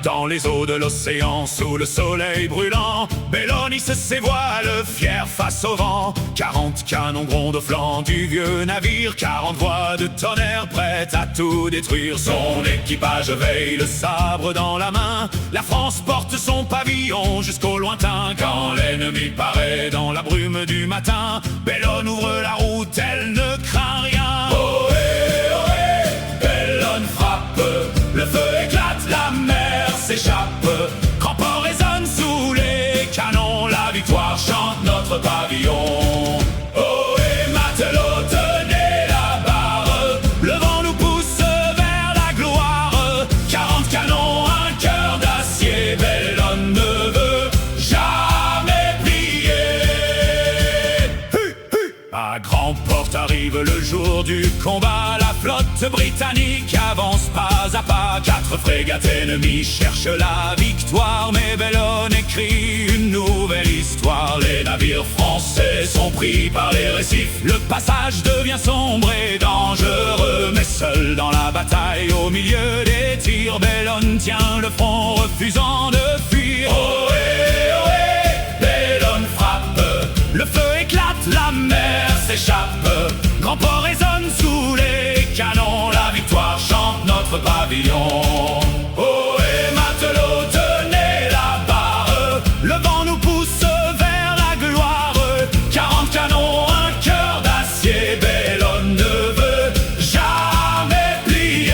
Dans les eaux de l'océan, sous le soleil brûlant, Bellone hisse ses voiles, fier face au vent. 40 canons grondent au flanc du vieux navire, 40 voix de tonnerre prêtes à tout détruire. Son équipage veille, le sabre dans la main. La France porte son pavillon jusqu'au lointain. Quand l'ennemi paraît dans la brume du matin, Bellone ouvre la route, elle ne craint rien. Ohé, ohé, Bellone frappe, le feu éclate, la mer s'échappe. Grand port résonne sous les canons, la victoire chante notre pavillon. Oh et matelot, tenez la barre, le vent nous pousse vers la gloire. 40 canons, un cœur d'acier, Bellone ne veut jamais plier. À grand port arrive le jour du combat, la flotte britannique avance pas à pas. 4 frégates ennemies cherchent la victoire, mais Bellone écrit une nouvelle histoire. Les navires français sont pris par les récifs, le passage devient sombre et dangereux. Mais seul dans la bataille, au milieu des tirs, Bellone tient le front, refusant de fuir. Ohé, ohé, Bellone frappe, le feu éclate, la mer s'échappe. Grand port résonne sous les canons, la victoire chante notre pavillon. Oh et matelot, tenez la barre, le vent nous pousse vers la gloire. 40 canons, un cœur d'acier, Bellone ne veut jamais plier.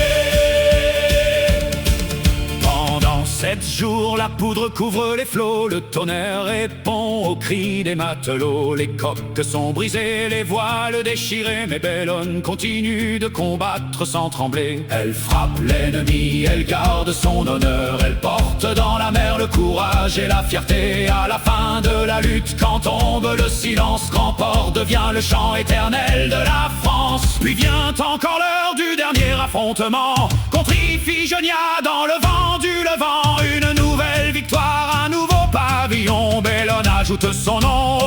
Pendant 7 jours, la poudre couvre les flots, le tonnerre répond aux cris des matelots. Les coques sont brisées, les voiles déchirées, mais Bellone continue de combattre sans trembler. Elle frappe l'ennemi, elle garde son honneur, elle porte dans la mer le courage et la fierté. À la fin de la lutte, quand tombe le silence, Grand port devient le chant éternel de la France. Puis vient encore l'heure du dernier affrontement, contre Iphigénia dans le vent du Levant. Une nouvelle victoire, un nouveau pavillon, Bellone ajoute son nom